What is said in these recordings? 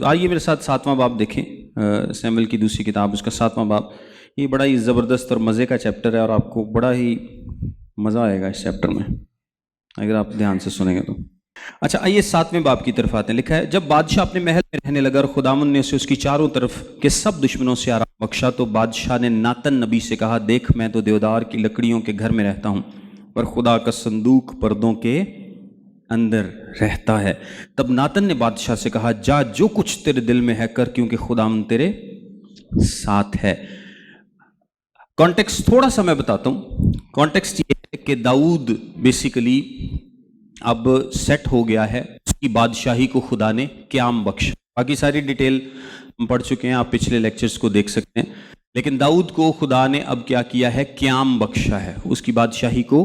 آئیے میرے ساتھ 7واں باب دیکھیں، سیموئیل کی دوسری کتاب اس کا 7واں باب. یہ بڑا ہی زبردست اور مزے کا چیپٹر ہے، اور آپ کو بڑا ہی مزہ آئے گا اس چیپٹر میں اگر آپ دھیان سے سنیں گے تو. اچھا آئیے 7ویں باب کی طرف آتے ہیں. لکھا ہے جب بادشاہ اپنے محل میں رہنے لگا اور خداوند نے اسے اس کی چاروں طرف کے سب دشمنوں سے آرام بخشا، تو بادشاہ نے ناتن نبی سے کہا، دیکھ میں تو دیودار کی لکڑیوں کے گھر میں رہتا ہوں، اور خدا کا صندوق پردوں کے اندر رہتا ہے. تب ناتن نے بادشاہ سے کہا، جا جو کچھ تیرے دل میں ہے کر، کیونکہ خداوند تیرے ساتھ ہے. کانٹیکسٹ تھوڑا سا میں بتاتا ہوں. کانٹیکسٹ یہ ہے کہ داؤد بیسیکلی اب سیٹ ہو گیا ہے، اس کی بادشاہی کو خدا نے قیام بخشا. باقی ساری ڈیٹیل ہم پڑھ چکے ہیں، آپ پچھلے لیکچرز کو دیکھ سکتے ہیں. لیکن داؤد کو خدا نے اب کیا کیا ہے؟ قیام بخشا ہے، اس کی بادشاہی کو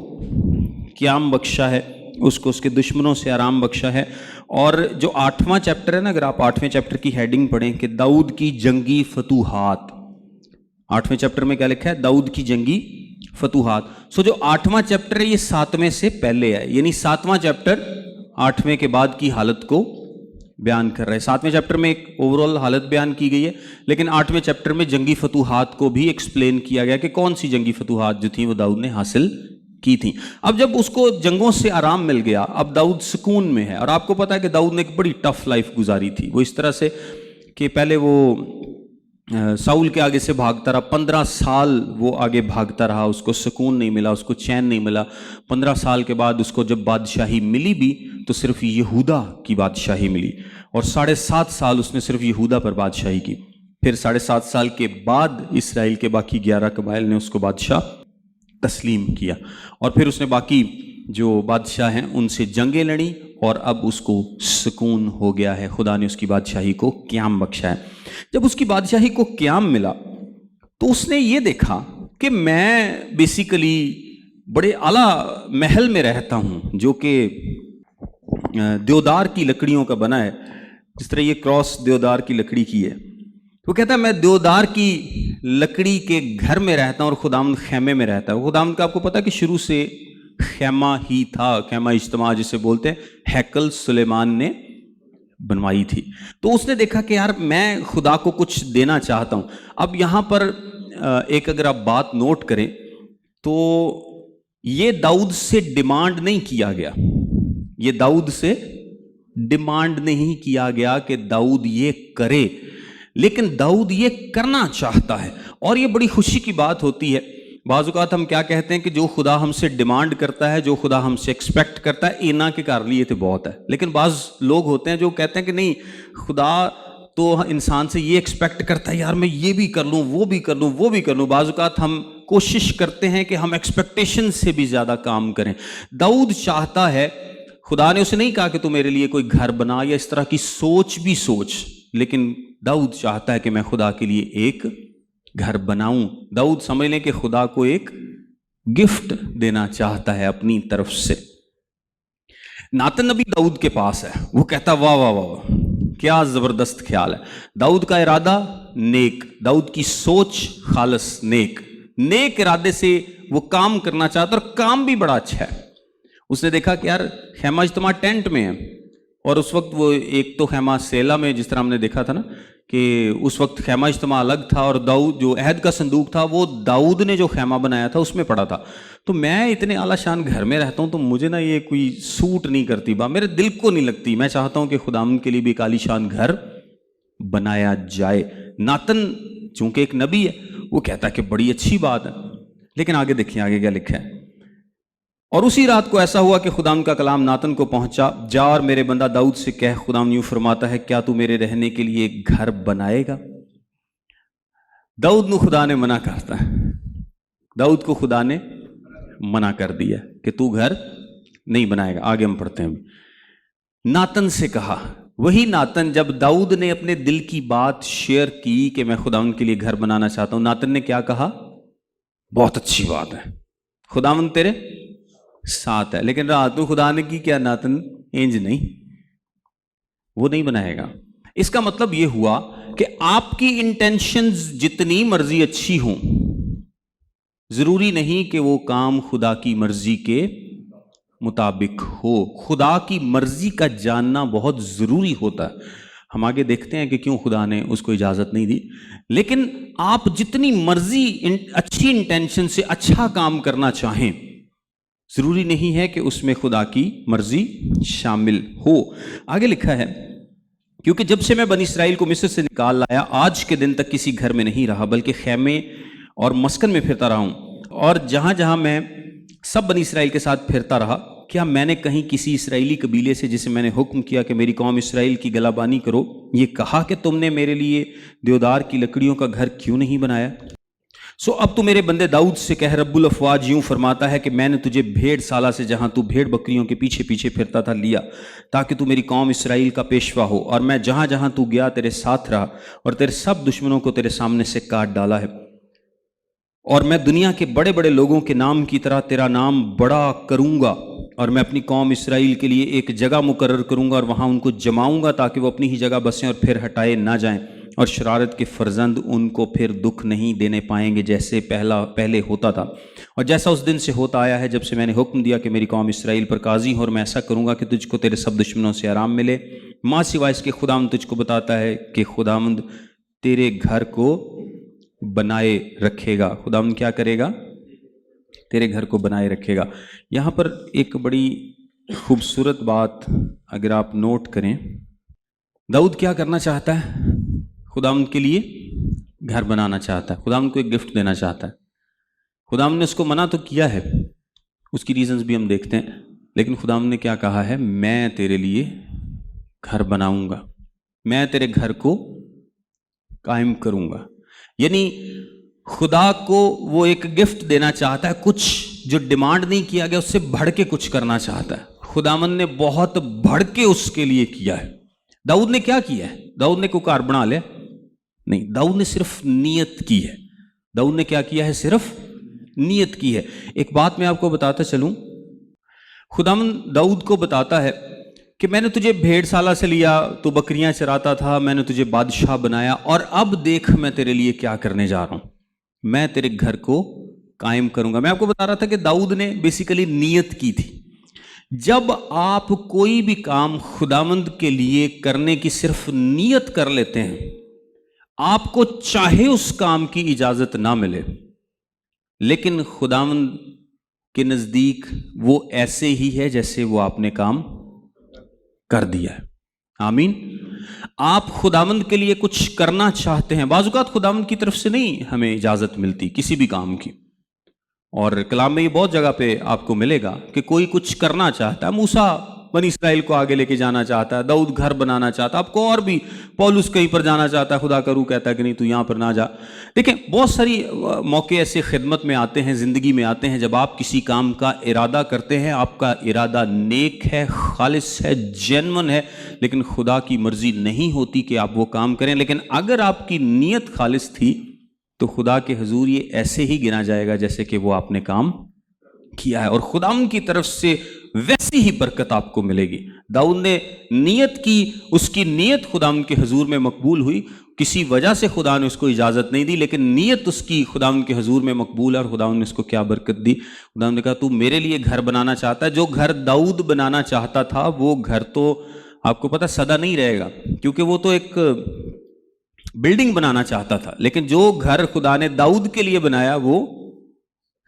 قیام بخشا ہے، اس کو اس کے دشمنوں سے آرام بخشا ہے. اور جو 8واں چیپٹر ہے نا، اگر آپ 8ویں چیپٹر کی ہیڈنگ پڑھیں کہ داؤد کی جنگی فتوحات، 8ویں چیپٹر میں کیا لکھا ہے؟ داؤد کی جنگی فتوحات. سو جو 8واں چیپٹر ہے یہ 7ویں سے پہلے ہے، یعنی 7واں چیپٹر 8ویں کے بعد کی حالت کو بیان کر رہا ہے. 7ویں چیپٹر میں ایک اوورال حالت بیان کی گئی ہے، لیکن 8ویں چیپٹر میں جنگی فتوحات کو بھی ایکسپلین کیا گیا کہ کون سی جنگی فتوحات جو تھیں وہ داؤد نے حاصل کی تھیں. اب جب اس کو جنگوں سے آرام مل گیا، اب داؤد سکون میں ہے. اور آپ کو پتا ہے کہ داؤد نے ایک بڑی ٹف لائف گزاری تھی. وہ اس طرح سے کہ پہلے وہ ساؤل کے آگے سے بھاگتا رہا، 15 سال وہ آگے بھاگتا رہا، اس کو سکون نہیں ملا، اس کو چین نہیں ملا. 15 سال کے بعد اس کو جب بادشاہی ملی بھی تو صرف یہودا کی بادشاہی ملی، اور 7.5 سال اس نے صرف یہودا پر بادشاہی کی. پھر 7.5 سال کے بعد اسرائیل کے باقی 11 قبائل نے اس کو بادشاہ تسلیم کیا، اور پھر اس نے باقی جو بادشاہ ہیں ان سے جنگیں لڑیں، اور اب اس کو سکون ہو گیا ہے. خدا نے اس کی بادشاہی کو قیام بخشا ہے. جب اس کی بادشاہی کو قیام ملا تو اس نے یہ دیکھا کہ میں بیسیکلی بڑے اعلیٰ محل میں رہتا ہوں جو کہ دیودار کی لکڑیوں کا بنا ہے. جس طرح یہ کراس دیودار کی لکڑی کی ہے، وہ کہتا ہے میں دیودار کی لکڑی کے گھر میں رہتا ہوں اور خداوند خیمے میں رہتا ہے. خداوند کا آپ کو پتا ہے کہ شروع سے خیمہ ہی تھا، خیمہ اجتماع جسے بولتے ہیں، ہیکل سلیمان نے بنوائی تھی. تو اس نے دیکھا کہ یار میں خدا کو کچھ دینا چاہتا ہوں. اب یہاں پر ایک اگر آپ بات نوٹ کریں تو یہ داؤد سے ڈیمانڈ نہیں کیا گیا، یہ داؤد سے ڈیمانڈ نہیں کیا گیا کہ داؤد یہ کرے، لیکن داؤد یہ کرنا چاہتا ہے. اور یہ بڑی خوشی کی بات ہوتی ہے. بعض اوقات ہم کیا کہتے ہیں کہ جو خدا ہم سے ڈیمانڈ کرتا ہے، جو خدا ہم سے ایکسپیکٹ کرتا ہے، اینا کے کار لیے تو بہت ہے. لیکن بعض لوگ ہوتے ہیں جو کہتے ہیں کہ نہیں، خدا تو انسان سے یہ ایکسپیکٹ کرتا ہے یار میں یہ بھی کر لوں، وہ بھی کر لوں، وہ بھی کر لوں. بعض اوقات ہم کوشش کرتے ہیں کہ ہم ایکسپیکٹیشن سے بھی زیادہ کام کریں. داؤد چاہتا ہے، خدا نے اسے نہیں کہا کہ تو میرے لیے کوئی گھر بنا یا اس طرح کی سوچ بھی سوچ، لیکن داؤد چاہتا ہے کہ میں خدا کے لیے ایک گھر بناؤں. داؤد سمجھ لیں کہ خدا کو ایک گفٹ دینا چاہتا ہے اپنی طرف سے. ناتن نبی داؤد کے پاس ہے، وہ کہتا واہ واہ واہ کیا زبردست خیال ہے. داؤد کا ارادہ نیک، داؤد کی سوچ خالص نیک، نیک ارادے سے وہ کام کرنا چاہتا ہے، اور کام بھی بڑا اچھا ہے. اس نے دیکھا کہ یار خیمہ اجتماع ٹینٹ میں ہے، اور اس وقت وہ ایک تو خیمہ سیلا میں جس طرح ہم نے دیکھا تھا نا کہ اس وقت خیمہ اجتماع الگ تھا، اور داؤد جو عہد کا صندوق تھا وہ داؤد نے جو خیمہ بنایا تھا اس میں پڑا تھا. تو میں اتنے اعلیٰ شان گھر میں رہتا ہوں تو مجھے نا یہ کوئی سوٹ نہیں کرتی، میرے دل کو نہیں لگتی. میں چاہتا ہوں کہ خداوند کے لیے بھی ایک عالی شان گھر بنایا جائے. ناتن چونکہ ایک نبی ہے وہ کہتا ہے کہ بڑی اچھی بات ہے. لیکن آگے دیکھیں آگے کیا لکھا ہے. اور اسی رات کو ایسا ہوا کہ خداوند کا کلام ناتن کو پہنچا، جا اور میرے بندہ داؤد سے کہہ، خداوند یوں فرماتا ہے کیا تو میرے رہنے کے لیے ایک گھر بنائے گا؟ داؤد نو خدا نے منع کرتا ہے، داؤد کو خدا نے منع کر دیا کہ تو گھر نہیں بنائے گا. آگے ہم پڑھتے ہیں. ناتن سے کہا، وہی ناتن جب داؤد نے اپنے دل کی بات شیئر کی کہ میں خداوند کے لیے گھر بنانا چاہتا ہوں، ناتن نے کیا کہا؟ بہت اچھی بات ہے، خداوند تیرے ساتھ ہے. لیکن رات کو خدا نے کی کیا؟ ناتن انج نہیں، وہ نہیں بنائے گا. اس کا مطلب یہ ہوا کہ آپ کی انٹینشنز جتنی مرضی اچھی ہوں، ضروری نہیں کہ وہ کام خدا کی مرضی کے مطابق ہو. خدا کی مرضی کا جاننا بہت ضروری ہوتا ہے. ہم آگے دیکھتے ہیں کہ کیوں خدا نے اس کو اجازت نہیں دی. لیکن آپ جتنی مرضی اچھی انٹینشن سے اچھا کام کرنا چاہیں، ضروری نہیں ہے کہ اس میں خدا کی مرضی شامل ہو. آگے لکھا ہے، کیونکہ جب سے میں بنی اسرائیل کو مصر سے نکال لایا آج کے دن تک کسی گھر میں نہیں رہا، بلکہ خیمے اور مسکن میں پھرتا رہا ہوں، اور جہاں جہاں میں سب بنی اسرائیل کے ساتھ پھرتا رہا، کیا میں نے کہیں کسی اسرائیلی قبیلے سے جسے میں نے حکم کیا کہ میری قوم اسرائیل کی گلہ بانی کرو، یہ کہا کہ تم نے میرے لیے دیودار کی لکڑیوں کا گھر کیوں نہیں بنایا؟ اب تو میرے بندے داؤد سے کہہ، رب الافواج یوں فرماتا ہے کہ میں نے تجھے بھیڑ سالہ سے جہاں تو بھیڑ بکریوں کے پیچھے پیچھے پھرتا تھا لیا، تاکہ تو میری قوم اسرائیل کا پیشوا ہو، اور میں جہاں جہاں تو گیا تیرے ساتھ رہا، اور تیرے سب دشمنوں کو تیرے سامنے سے کاٹ ڈالا ہے، اور میں دنیا کے بڑے بڑے لوگوں کے نام کی طرح تیرا نام بڑا کروں گا، اور میں اپنی قوم اسرائیل کے لیے ایک جگہ مقرر کروں گا اور وہاں ان کو جماؤں گا تاکہ وہ اپنی ہی جگہ بسیں اور پھر ہٹائے نہ جائیں، اور شرارت کے فرزند ان کو پھر دکھ نہیں دینے پائیں گے جیسے پہلے ہوتا تھا، اور جیسا اس دن سے ہوتا آیا ہے جب سے میں نے حکم دیا کہ میری قوم اسرائیل پر قاضی ہو، اور میں ایسا کروں گا کہ تجھ کو تیرے سب دشمنوں سے آرام ملے، ماں سوائے اس کے خداوند تجھ کو بتاتا ہے کہ خداوند تیرے گھر کو بنائے رکھے گا. خداوند کیا کرے گا؟ تیرے گھر کو بنائے رکھے گا. یہاں پر ایک بڑی خوبصورت بات اگر آپ نوٹ کریں، داؤد کیا کرنا چاہتا ہے؟ خداوند کے لیے گھر بنانا چاہتا ہے، خداوند کو ایک گفٹ دینا چاہتا ہے. خداوند نے اس کو منع تو کیا ہے، اس کی ریزنز بھی ہم دیکھتے ہیں، لیکن خداوند نے کیا کہا ہے؟ میں تیرے لیے گھر بناؤں گا، میں تیرے گھر کو قائم کروں گا. یعنی خدا کو وہ ایک گفٹ دینا چاہتا ہے، کچھ جو ڈیمانڈ نہیں کیا گیا اس سے بڑھ کے کچھ کرنا چاہتا ہے. خداوند نے بہت بڑھ کے اس کے لیے کیا ہے. داؤد نے کیا کیا ہے؟ داؤد نے کوئی کار بنا لیا نہیں، داؤد نے صرف نیت کی ہے. داؤد نے کیا کیا ہے؟ صرف نیت کی ہے. ایک بات میں آپ کو بتاتا چلوں، خداوند داؤد کو بتاتا ہے کہ میں نے تجھے بھیڑ سالہ سے لیا، تو بکریاں چراتا تھا، میں نے تجھے بادشاہ بنایا، اور اب دیکھ میں تیرے لیے کیا کرنے جا رہا ہوں، میں تیرے گھر کو قائم کروں گا. میں آپ کو بتا رہا تھا کہ داؤد نے بیسیکلی نیت کی تھی. جب آپ کوئی بھی کام خداوند کے لیے کرنے کی صرف نیت کر لیتے ہیں، آپ کو چاہے اس کام کی اجازت نہ ملے، لیکن خداوند کے نزدیک وہ ایسے ہی ہے جیسے وہ آپ نے کام کر دیا ہے. آمین. آپ خداوند کے لیے کچھ کرنا چاہتے ہیں، بعض اوقات خداوند کی طرف سے نہیں ہمیں اجازت ملتی کسی بھی کام کی، اور کلام میں یہ بہت جگہ پہ آپ کو ملے گا کہ کوئی کچھ کرنا چاہتا ہے. موسیٰ بنی اسرائیل کو آگے لے کے جانا چاہتا ہے، داؤد گھر بنانا چاہتا ہے، آپ کو اور بھی پولس کہیں پر جانا چاہتا ہے، خدا کا روح کہتا ہے کہ نہیں تو یہاں پر نہ جا. دیکھیں بہت ساری موقع ایسے خدمت میں آتے ہیں، زندگی میں آتے ہیں، جب آپ کسی کام کا ارادہ کرتے ہیں، آپ کا ارادہ نیک ہے، خالص ہے، جینون ہے، لیکن خدا کی مرضی نہیں ہوتی کہ آپ وہ کام کریں. لیکن اگر آپ کی نیت خالص تھی تو خدا کے حضور یہ ایسے ہی گنا جائے گا جیسے کہ وہ آپ نے کام کیا ہے، اور خدا ان کی طرف سے ویسی ہی برکت آپ کو ملے گی. داؤد نے نیت کی، اس کی نیت خدا ان کے حضور میں مقبول ہوئی. کسی وجہ سے خدا نے اس کو اجازت نہیں دی، لیکن نیت اس کی خدا ان کے حضور میں مقبول ہے، اور خدا نے اس کو کیا برکت دی. خدا نے کہا تو میرے لیے گھر بنانا چاہتا ہے. جو گھر داؤد بنانا چاہتا تھا وہ گھر تو آپ کو پتہ سدا نہیں رہے گا، کیونکہ وہ تو ایک بلڈنگ بنانا چاہتا تھا، لیکن جو گھر خدا نے داؤد کے لیے بنایا وہ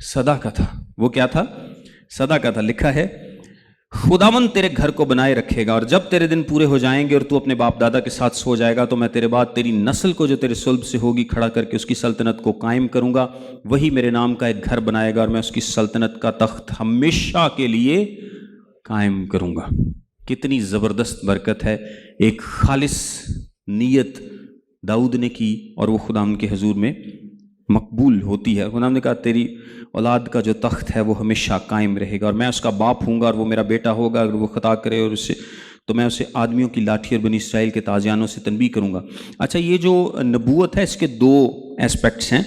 سدا کا تھا. وہ کیا تھا؟ سدا کا تھا. لکھا ہے خداوند تیرے گھر کو بنائے رکھے گا، اور جب تیرے دن پورے ہو جائیں گے اور تو اپنے باپ دادا کے ساتھ سو جائے گا، تو میں تیرے بعد تیری نسل کو جو تیرے صلب سے ہوگی کھڑا کر کے اس کی سلطنت کو قائم کروں گا. وہی میرے نام کا ایک گھر بنائے گا، اور میں اس کی سلطنت کا تخت ہمیشہ کے لیے قائم کروں گا. کتنی زبردست برکت ہے. ایک خالص نیت داؤد نے کی اور وہ خدا کے حضور میں مقبول ہوتی ہے. خدا نے کہا تیری اولاد کا جو تخت ہے وہ ہمیشہ قائم رہے گا، اور میں اس کا باپ ہوں گا اور وہ میرا بیٹا ہوگا. اگر وہ خطا کرے اور اسے تو میں اسے آدمیوں کی لاٹھی اور بنی اسرائیل کے تازیانوں سے تنبیہ کروں گا. اچھا، یہ جو نبوت ہے اس کے دو ایسپیکٹس ہیں.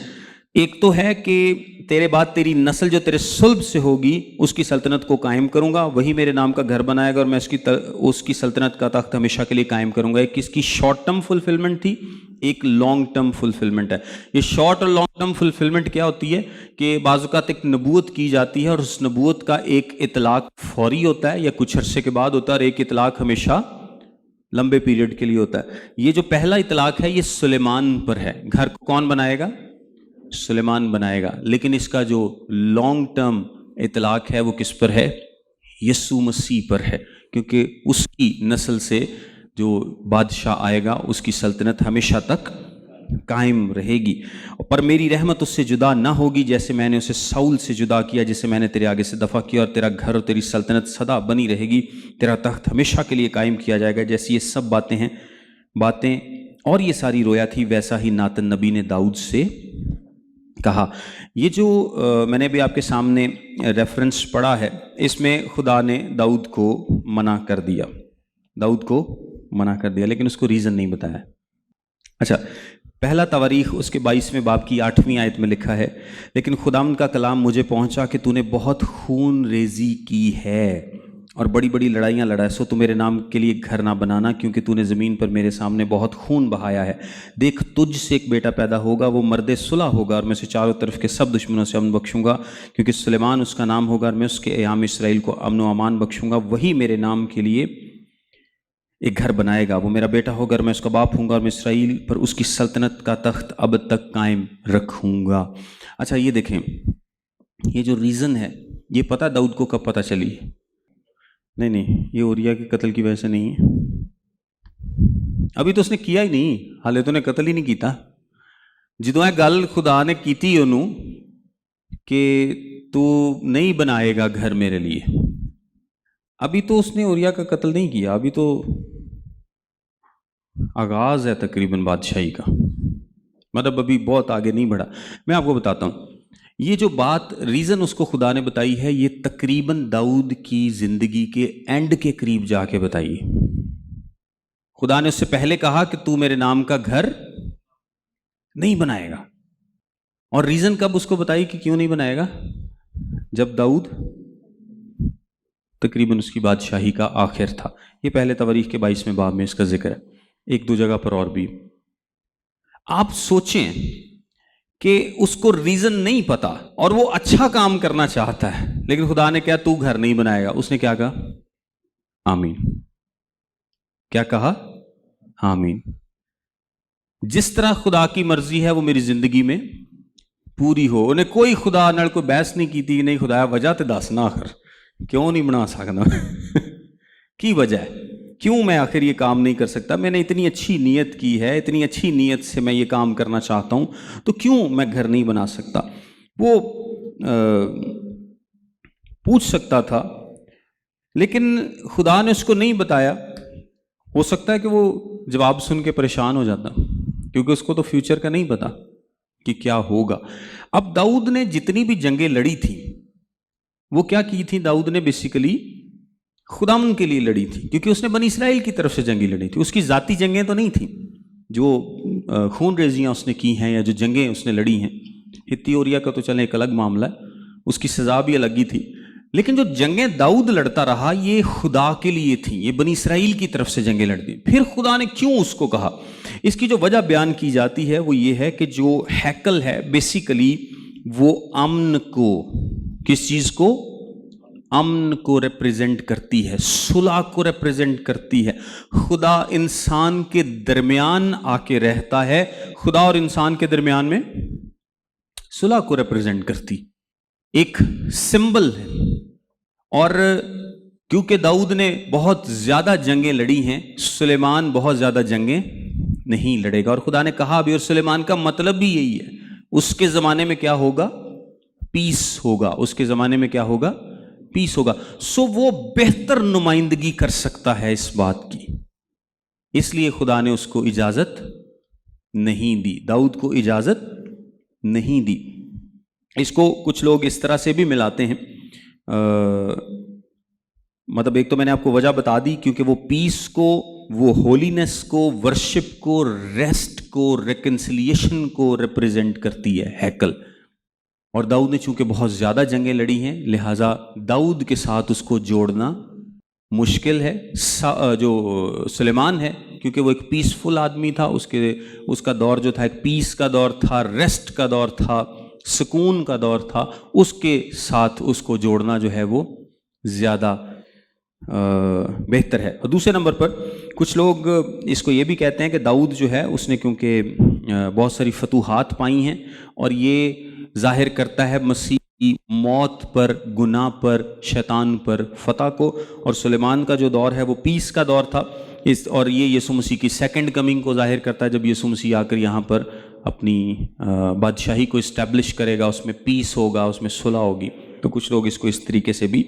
ایک تو ہے کہ تیرے بعد تیری نسل جو تیرے صلب سے ہوگی اس کی سلطنت کو قائم کروں گا، وہی میرے نام کا گھر بنائے گا، اور میں اس کی سلطنت کا تخت ہمیشہ کے لیے قائم کروں گا. ایک اس کی شارٹ ٹرم فلفلمنٹ تھی، ایک لانگ ٹرم فلفلمنٹ ہے. یہ شارٹ اور لانگ ٹرم فلفلمنٹ کیا ہوتی ہے کہ بعض اوقات ایک نبوت کی جاتی ہے اور اس نبوت کا ایک اطلاق فوری ہوتا ہے یا کچھ عرصے کے بعد ہوتا ہے، اور ایک اطلاق ہمیشہ لمبے پیریڈ کے لیے ہوتا ہے. یہ جو پہلا اطلاق ہے یہ سلیمان پر ہے. گھر کو کون بنائے گا؟ سلیمان بنائے گا. لیکن اس کا جو لانگ ٹرم اطلاق ہے وہ کس پر ہے؟ یسوع مسیح پر ہے، کیونکہ اس کی نسل سے جو بادشاہ آئے گا اس کی سلطنت ہمیشہ تک قائم رہے گی. پر میری رحمت اس سے جدا نہ ہوگی، جیسے میں نے اسے ساؤل سے جدا کیا، جسے میں نے تیرے آگے سے دفع کیا، اور تیرا گھر اور تیری سلطنت سدا بنی رہے گی، تیرا تخت ہمیشہ کے لیے قائم کیا جائے گا. جیسی یہ سب باتیں اور یہ ساری رویا تھی، ویسا ہی ناتن نبی نے داؤد سے کہا. یہ جو میں نے بھی آپ کے سامنے ریفرنس پڑھا ہے، اس میں خدا نے داؤد کو منع کر دیا، لیکن اس کو ریزن نہیں بتایا. اچھا، پہلا تواریخ اس کے 22ویں باب کی 8ویں آیت میں لکھا ہے، لیکن خداوند کا کلام مجھے پہنچا کہ تو نے بہت خون ریزی کی ہے اور بڑی بڑی لڑائیاں لڑا ہے، سو تو میرے نام کے لیے گھر نہ بنانا، کیونکہ تو نے زمین پر میرے سامنے بہت خون بہایا ہے. دیکھ، تجھ سے ایک بیٹا پیدا ہوگا، وہ مرد صلح ہوگا، اور میں اسے چاروں طرف کے سب دشمنوں سے امن بخشوں گا، کیونکہ سلیمان اس کا نام ہوگا، اور میں اس کے ایام اسرائیل کو امن و امان بخشوں گا. وہی میرے نام کے لیے ایک گھر بنائے گا، وہ میرا بیٹا ہوگا، اور میں اس کا باپ ہوں گا، اور میں اسرائیل پر اس کی سلطنت کا تخت اب تک قائم رکھوں گا. اچھا، یہ دیکھیں، یہ جو ریزن ہے، یہ پتہ داؤد کو کب پتہ چلی؟ نہیں، یہ اوریا کے قتل کی وجہ سے نہیں ہے. ابھی تو اس نے کیا ہی نہیں، حالے تو نے قتل ہی نہیں کیتا. جدوں گل خدا نے کیتی انہوں کہ تو نہیں بنائے گا گھر میرے لیے، ابھی تو اس نے اوریا کا قتل نہیں کیا، ابھی تو آغاز ہے تقریباً بادشاہی کا، مطلب ابھی بہت آگے نہیں بڑھا. میں آپ کو بتاتا ہوں، یہ جو بات ریزن اس کو خدا نے بتائی ہے، یہ تقریباً داؤد کی زندگی کے اینڈ کے قریب جا کے بتائی. خدا نے اس سے پہلے کہا کہ تو میرے نام کا گھر نہیں بنائے گا، اور ریزن کب اس کو بتائی کہ کیوں نہیں بنائے گا؟ جب داؤد تقریباً اس کی بادشاہی کا آخر تھا. یہ پہلے تواریخ کے 22ویں باب میں اس کا ذکر ہے، ایک دو جگہ پر اور بھی. آپ سوچیں کہ اس کو ریزن نہیں پتا اور وہ اچھا کام کرنا چاہتا ہے، لیکن خدا نے کہا تو گھر نہیں بنائے گا. اس نے کیا کہا؟ آمین. کیا کہا؟ آمین. جس طرح خدا کی مرضی ہے وہ میری زندگی میں پوری ہو. انہیں کوئی خدا نال کوئی بحث نہیں کی تھی، نہیں خدا وجہ تے دس نہ آخر کیوں نہیں بنا سکتا کی وجہ ہے، کیوں میں آخر یہ کام نہیں کر سکتا؟ میں نے اتنی اچھی نیت کی ہے، اتنی اچھی نیت سے میں یہ کام کرنا چاہتا ہوں، تو کیوں میں گھر نہیں بنا سکتا؟ وہ پوچھ سکتا تھا، لیکن خدا نے اس کو نہیں بتایا. ہو سکتا ہے کہ وہ جواب سن کے پریشان ہو جاتا، کیونکہ اس کو تو فیوچر کا نہیں پتا کہ کیا ہوگا. اب داؤد نے جتنی بھی جنگیں لڑی تھیں وہ کیا کی تھی؟ داؤد نے بیسیکلی خداوند کے لیے لڑی تھی، کیونکہ اس نے بنی اسرائیل کی طرف سے جنگیں لڑی تھی. اس کی ذاتی جنگیں تو نہیں تھیں، جو خون ریزیاں اس نے کی ہیں یا جو جنگیں اس نے لڑی ہیں. ہتی اوریا کا تو چلیں ایک الگ معاملہ ہے، اس کی سزا بھی الگ ہی تھی. لیکن جو جنگیں داؤد لڑتا رہا یہ خدا کے لیے تھیں، یہ بنی اسرائیل کی طرف سے جنگیں لڑتی. پھر خدا نے کیوں اس کو کہا؟ اس کی جو وجہ بیان کی جاتی ہے وہ یہ ہے کہ جو ہیکل ہے بیسیکلی وہ امن کو، کس چیز کو؟ امن کو ریپریزنٹ کرتی ہے، صلح کو ریپریزنٹ کرتی ہے. خدا انسان کے درمیان آ کے رہتا ہے، خدا اور انسان کے درمیان میں صلح کو ریپریزنٹ کرتی، ایک سمبل ہے. اور کیونکہ داؤد نے بہت زیادہ جنگیں لڑی ہیں، سلیمان بہت زیادہ جنگیں نہیں لڑے گا. اور خدا نے کہا بھی، اور سلیمان کا مطلب بھی یہی ہے، اس کے زمانے میں کیا ہوگا؟ پیس ہوگا. اس کے زمانے میں کیا ہوگا؟ پیس ہوگا. سو وہ بہتر نمائندگی کر سکتا ہے اس بات کی، اس لیے خدا نے اس کو اجازت نہیں دی، داؤد کو اجازت نہیں دی. اس کو کچھ لوگ اس طرح سے بھی ملاتے ہیں، مطلب ایک تو میں نے آپ کو وجہ بتا دی، کیونکہ وہ پیس کو، وہ ہولینس کو، ورشپ کو، ریسٹ کو، ریکنسیلیشن کو ریپریزنٹ کرتی ہے ہیکل. اور داؤد نے چونکہ بہت زیادہ جنگیں لڑی ہیں، لہٰذا داؤد کے ساتھ اس کو جوڑنا مشکل ہے. جو سلیمان ہے، کیونکہ وہ ایک پیسفل آدمی تھا، اس کا دور جو تھا ایک پیس کا دور تھا، ریسٹ کا دور تھا، سکون کا دور تھا، اس کے ساتھ اس کو جوڑنا جو ہے وہ زیادہ بہتر ہے. اور دوسرے نمبر پر کچھ لوگ اس کو یہ بھی کہتے ہیں کہ داؤد جو ہے اس نے کیونکہ بہت ساری فتوحات پائی ہیں اور یہ ظاہر کرتا ہے مسیح کی موت پر، گناہ پر، شیطان پر فتح کو، اور سلیمان کا جو دور ہے وہ پیس کا دور تھا، اور یہ یسوع مسیح کی سیکنڈ کمنگ کو ظاہر کرتا ہے، جب یسوع مسیح آ کر یہاں پر اپنی بادشاہی کو اسٹیبلش کرے گا، اس میں پیس ہوگا، اس میں صلح ہوگی۔ تو کچھ لوگ اس کو اس طریقے سے بھی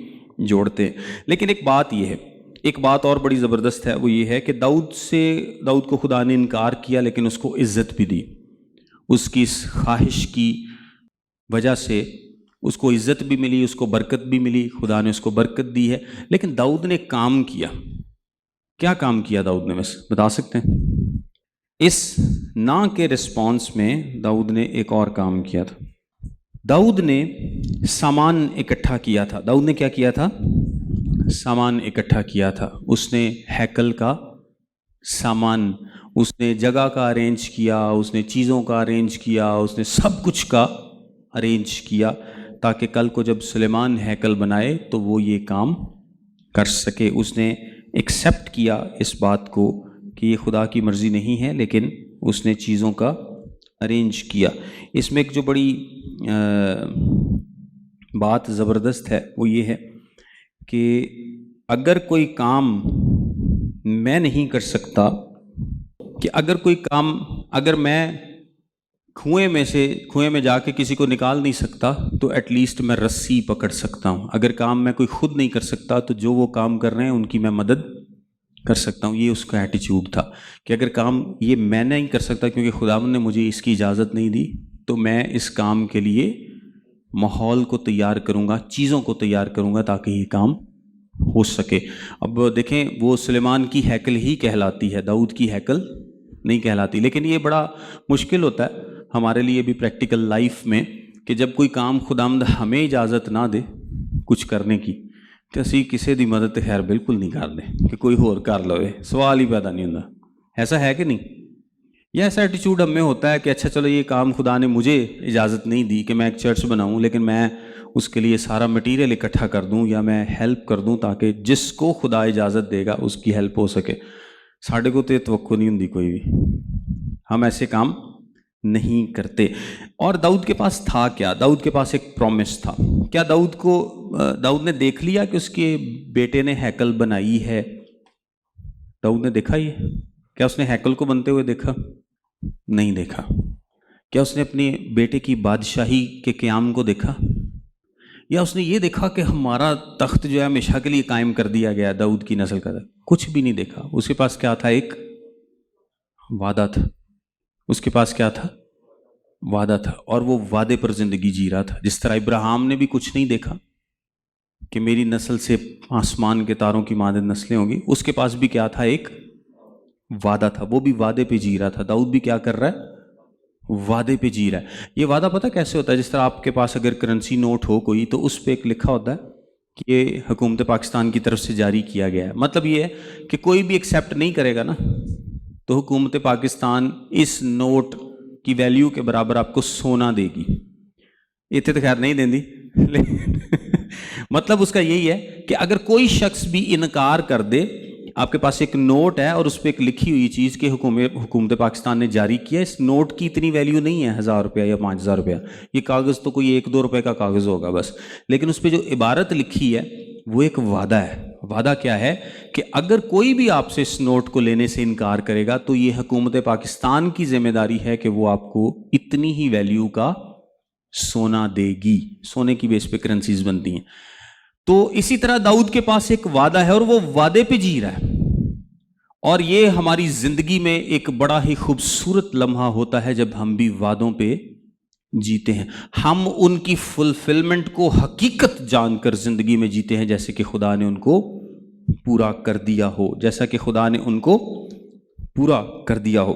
جوڑتے ہیں۔ لیکن ایک بات یہ ہے، ایک بات اور بڑی زبردست ہے، وہ یہ ہے کہ داؤد کو خدا نے انکار کیا لیکن اس کو عزت بھی دی۔ اس کی اس خواہش کی وجہ سے اس کو عزت بھی ملی، اس کو برکت بھی ملی، خدا نے اس کو برکت دی ہے۔ لیکن داؤد نے ایک کام کیا۔ کیا کام کیا داؤد نے؟ بس بتا سکتے ہیں؟ اس نا کے رسپانس میں داؤد نے ایک اور کام کیا تھا۔ داؤد نے سامان اکٹھا کیا تھا۔ داؤد نے کیا کیا تھا؟ سامان اکٹھا کیا تھا۔ اس نے ہیکل کا سامان، اس نے جگہ کا ارینج کیا، اس نے چیزوں کا ارینج کیا، اس نے سب کچھ کا ارینج کیا تاکہ کل کو جب سلیمان ہیکل بنائے تو وہ یہ کام کر سکے۔ اس نے ایکسیپٹ کیا اس بات کو کہ یہ خدا کی مرضی نہیں ہے، لیکن اس نے چیزوں کا ارینج کیا۔ اس میں ایک جو بڑی بات زبردست ہے وہ یہ ہے کہ اگر کوئی کام میں نہیں کر سکتا، کہ اگر میں کنویں میں جا کے کسی کو نکال نہیں سکتا تو ایٹ لیسٹ میں رسی پکڑ سکتا ہوں۔ اگر کام میں کوئی خود نہیں کر سکتا تو جو وہ کام کر رہے ہیں ان کی میں مدد کر سکتا ہوں۔ یہ اس کا ایٹیچیوڈ تھا کہ اگر کام یہ میں نہیں کر سکتا کیونکہ خداوند نے مجھے اس کی اجازت نہیں دی، تو میں اس کام کے لیے ماحول کو تیار کروں گا، چیزوں کو تیار کروں گا تاکہ یہ کام ہو سکے۔ اب دیکھیں، وہ سلیمان کی ہیکل ہی کہلاتی ہے، داؤد کی ہیکل نہیں کہلاتی۔ لیکن یہ بڑا مشکل ہوتا ہے ہمارے لیے بھی پریکٹیکل لائف میں کہ جب کوئی کام خداوند ہمیں اجازت نہ دے کچھ کرنے کی تو اسی کسی دی مدد خیر بالکل نہیں کر دیں کہ کوئی اور کر لوے، سوال ہی پیدا نہیں ہوتا۔ ایسا ہے کہ نہیں؟ یہ ایسا ایٹیچیوڈ ہم میں ہوتا ہے کہ اچھا چلو یہ کام خدا نے مجھے اجازت نہیں دی کہ میں ایک چرچ بناؤں، لیکن میں اس کے لیے سارا مٹیریل اکٹھا کر دوں یا میں ہیلپ کر دوں تاکہ جس کو خدا اجازت دے گا اس کی ہیلپ ہو سکے۔ ساڑھے کو تو یہ توقع نہیں ہوتی کوئی بھی، ہم ایسے کام نہیں کرتے۔ اور داؤد کے پاس تھا کیا؟ داؤد کے پاس ایک پرومس تھا۔ کیا داؤد نے دیکھ لیا کہ اس کے بیٹے نے ہیکل بنائی ہے؟ داؤد نے دیکھا یہ؟ کیا اس نے ہیکل کو بنتے ہوئے دیکھا؟ نہیں دیکھا۔ کیا اس نے اپنے بیٹے کی بادشاہی کے قیام کو دیکھا؟ یا اس نے یہ دیکھا کہ ہمارا تخت جو ہے ہمیشہ کے لیے قائم کر دیا گیا داؤد کی نسل کا؟ کچھ بھی نہیں دیکھا۔ اس کے پاس کیا تھا؟ ایک وعدہ تھا۔ اس کے پاس کیا تھا؟ وعدہ تھا، اور وہ وعدے پر زندگی جی رہا تھا۔ جس طرح ابراہیم نے بھی کچھ نہیں دیکھا کہ میری نسل سے آسمان کے تاروں کی مانند نسلیں ہوں گی، اس کے پاس بھی کیا تھا؟ ایک وعدہ تھا، وہ بھی وعدے پہ جی رہا تھا۔ داؤد بھی کیا کر رہا ہے؟ وعدے پہ جی رہا ہے۔ یہ وعدہ پتہ کیسے ہوتا ہے؟ جس طرح آپ کے پاس اگر کرنسی نوٹ ہو کوئی تو اس پہ ایک لکھا ہوتا ہے کہ یہ حکومت پاکستان کی طرف سے جاری کیا گیا ہے۔ مطلب یہ ہے کہ کوئی بھی ایکسیپٹ نہیں کرے گا نا تو حکومت پاکستان اس نوٹ کی ویلیو کے برابر آپ کو سونا دے گی۔ اتنے تو خیر نہیں دیں دی، مطلب اس کا یہی ہے کہ اگر کوئی شخص بھی انکار کر دے، آپ کے پاس ایک نوٹ ہے اور اس پہ ایک لکھی ہوئی چیز کہ حکومت پاکستان نے جاری کیا، اس نوٹ کی اتنی ویلیو نہیں ہے 1000 روپیہ یا 5000 روپیہ، یہ کاغذ تو کوئی 1-2 روپے کا کاغذ ہوگا بس، لیکن اس پہ جو عبارت لکھی ہے وہ ایک وعدہ ہے۔ وعدہ کیا ہے؟ کہ اگر کوئی بھی آپ سے اس نوٹ کو لینے سے انکار کرے گا تو یہ حکومت پاکستان کی ذمہ داری ہے کہ وہ آپ کو اتنی ہی ویلیو کا سونا دے گی۔ سونے کی بیس پہ کرنسیز بنتی ہیں۔ تو اسی طرح داؤد کے پاس ایک وعدہ ہے اور وہ وعدے پہ جی رہا ہے، اور یہ ہماری زندگی میں ایک بڑا ہی خوبصورت لمحہ ہوتا ہے جب ہم بھی وعدوں پہ جیتے ہیں۔ ہم ان کی فلفلمنٹ کو حقیقت جان کر زندگی میں جیتے ہیں، جیسے کہ خدا نے ان کو پورا کر دیا ہو، جیسا کہ خدا نے ان کو پورا کر دیا ہو۔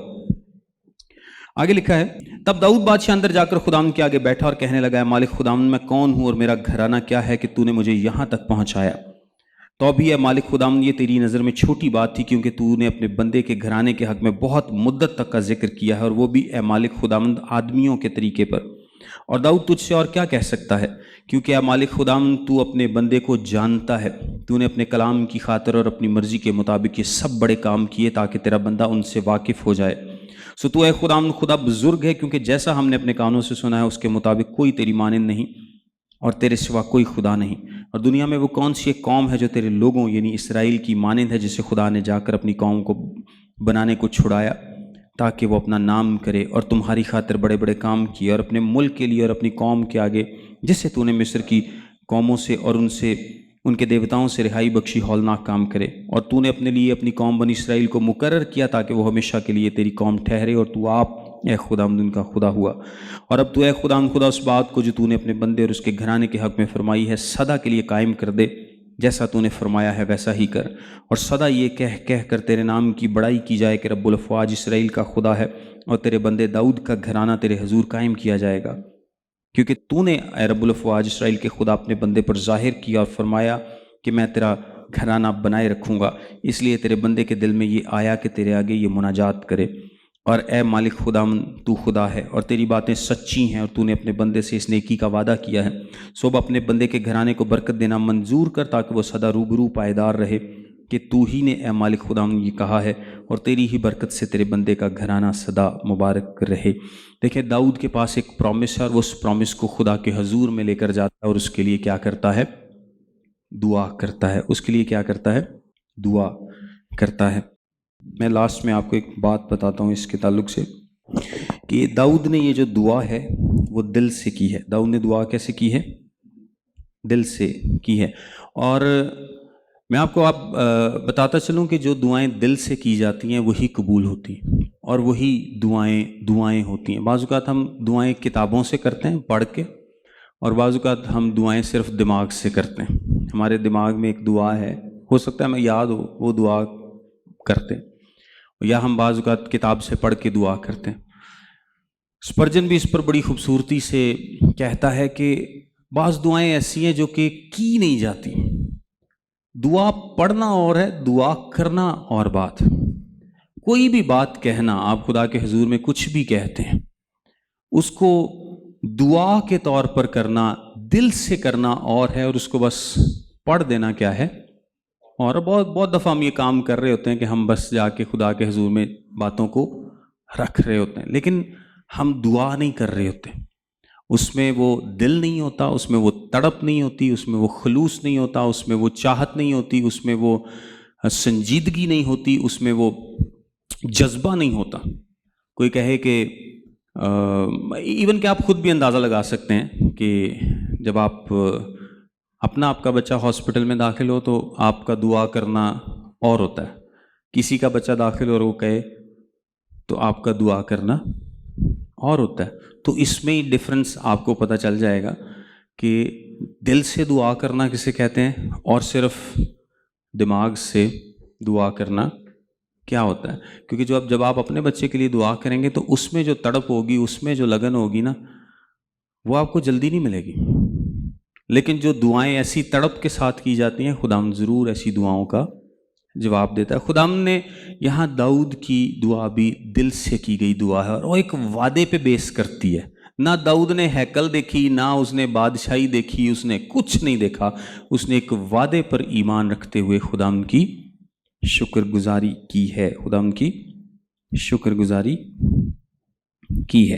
آگے لکھا ہے، تب داؤد بادشاہ اندر جا کر خداوند کے آگے بیٹھا اور کہنے لگا، مالک خداوند میں کون ہوں اور میرا گھرانہ کیا ہے کہ تو نے مجھے یہاں تک پہنچایا؟ تو بھی اے مالک خداوند، یہ تیری نظر میں چھوٹی بات تھی، کیونکہ تو نے اپنے بندے کے گھرانے کے حق میں بہت مدت تک کا ذکر کیا ہے، اور وہ بھی اے مالک خداوند آدمیوں کے طریقے پر۔ اور داؤد تجھ سے اور کیا کہہ سکتا ہے، کیونکہ اے مالک خداوند تو اپنے بندے کو جانتا ہے، تو نے اپنے کلام کی خاطر اور اپنی مرضی کے مطابق یہ سب بڑے کام کیے تاکہ تیرا بندہ ان سے واقف ہو جائے۔ سو تو اے خداوند خدا بزرگ ہے، کیونکہ جیسا ہم نے اپنے کانوں سے سنا ہے اس کے مطابق کوئی تیری مانند نہیں اور تیرے سوا کوئی خدا نہیں۔ اور دنیا میں وہ کون سی ایک قوم ہے جو تیرے لوگوں یعنی اسرائیل کی مانند ہے، جسے خدا نے جا کر اپنی قوم کو بنانے کو چھڑایا تاکہ وہ اپنا نام کرے اور تمہاری خاطر بڑے بڑے کام کیے، اور اپنے ملک کے لیے اور اپنی قوم کے آگے جسے تو نے مصر کی قوموں سے اور ان کے دیوتاؤں سے رہائی بخشی ہولناک کام کرے۔ اور تو نے اپنے لیے اپنی قوم بنی اسرائیل کو مقرر کیا تاکہ وہ ہمیشہ کے لیے تیری قوم ٹھہرے، اور تو آپ اے خداوند ان کا خدا ہوا۔ اور اب تو اے خداوند خدا اس بات کو جو تو نے اپنے بندے اور اس کے گھرانے کے حق میں فرمائی ہے سدا کے لیے قائم کر دے، جیسا تو نے فرمایا ہے ویسا ہی کر، اور سدا یہ کہہ کر تیرے نام کی بڑائی کی جائے کہ رب الافواج اسرائیل کا خدا ہے، اور تیرے بندے داؤد کا گھرانہ تیرے حضور قائم کیا جائے گا، کیونکہ تو نے اے رب الافواج اسرائیل کے خدا اپنے بندے پر ظاہر کیا اور فرمایا کہ میں تیرا گھرانہ بنائے رکھوں گا۔ اس لیے تیرے بندے کے دل میں یہ آیا کہ تیرے آگے یہ مناجات کرے۔ اور اے مالک خداوند تو خدا ہے اور تیری باتیں سچی ہیں، اور تو نے اپنے بندے سے اس نیکی کا وعدہ کیا ہے، سو اب اپنے بندے کے گھرانے کو برکت دینا منظور کر تاکہ وہ سدا روبرو پائیدار رہے، کہ تو ہی نے اے مالک خداوند یہ کہا ہے، اور تیری ہی برکت سے تیرے بندے کا گھرانہ سدا مبارک رہے۔ دیکھیں داؤد کے پاس ایک پرومس ہے، اور وہ اس پرومس کو خدا کے حضور میں لے کر جاتا ہے، اور اس کے لیے کیا کرتا ہے؟ دعا کرتا ہے۔ اس کے لیے کیا کرتا ہے؟ دعا کرتا ہے۔ میں لاسٹ میں آپ کو ایک بات بتاتا ہوں اس کے تعلق سے، کہ داؤد نے یہ جو دعا ہے وہ دل سے کی ہے۔ داؤد نے دعا کیسے کی ہے؟ دل سے کی ہے۔ اور میں آپ کو بتاتا چلوں کہ جو دعائیں دل سے کی جاتی ہیں وہی قبول ہوتی ہیں، اور وہی دعائیں ہوتی ہیں۔ بعض اوقات ہم دعائیں کتابوں سے کرتے ہیں پڑھ کے، اور بعض اوقات ہم دعائیں صرف دماغ سے کرتے ہیں۔ ہمارے دماغ میں ایک دعا ہے، ہو سکتا ہے ہمیں یاد ہو، وہ دعا کرتے ہیں، یا ہم بعض اوقات کتاب سے پڑھ کے دعا کرتے ہیں۔ اسپرجن بھی اس پر بڑی خوبصورتی سے کہتا ہے کہ بعض دعائیں ایسی ہیں جو کہ کی نہیں جاتی۔ دعا پڑھنا اور ہے، دعا کرنا اور بات۔ کوئی بھی بات کہنا، آپ خدا کے حضور میں کچھ بھی کہتے ہیں، اس کو دعا کے طور پر کرنا، دل سے کرنا اور ہے، اور اس کو بس پڑھ دینا کیا ہے؟ اور بہت دفعہ ہم یہ کام کر رہے ہوتے ہیں کہ ہم بس جا کے خدا کے حضور میں باتوں کو رکھ رہے ہوتے ہیں، لیکن ہم دعا نہیں کر رہے ہوتے۔ اس میں وہ دل نہیں ہوتا، اس میں وہ تڑپ نہیں ہوتی، اس میں وہ خلوص نہیں ہوتا، اس میں وہ چاہت نہیں ہوتی، اس میں وہ سنجیدگی نہیں ہوتی، اس میں وہ جذبہ نہیں ہوتا۔ کوئی کہے کہ ایون کہ آپ خود بھی اندازہ لگا سکتے ہیں کہ جب آپ کا بچہ ہاسپٹل میں داخل ہو تو آپ کا دعا کرنا اور ہوتا ہے، کسی کا بچہ داخل ہو اور وہ کہے تو آپ کا دعا کرنا اور ہوتا ہے۔ تو اس میں ہی ڈفرنس آپ کو پتہ چل جائے گا کہ دل سے دعا کرنا کسے کہتے ہیں، اور صرف دماغ سے دعا کرنا کیا ہوتا ہے۔ کیونکہ جب آپ اپنے بچے کے لیے دعا کریں گے تو اس میں جو تڑپ ہوگی، اس میں جو لگن ہوگی نا، وہ آپ کو جلدی نہیں ملے گی۔ لیکن جو دعائیں ایسی تڑپ کے ساتھ کی جاتی ہیں، خداوند ضرور ایسی دعاؤں کا جواب دیتا ہے۔ خداوند نے یہاں داؤد کی دعا بھی دل سے کی گئی دعا ہے، اور وہ ایک وعدے پہ بیس کرتی ہے۔ نہ داؤد نے ہیکل دیکھی، نہ اس نے بادشاہی دیکھی، اس نے کچھ نہیں دیکھا، اس نے ایک وعدے پر ایمان رکھتے ہوئے خداوند کی شکر گزاری کی ہے، خداوند کی شکر گزاری کی ہے۔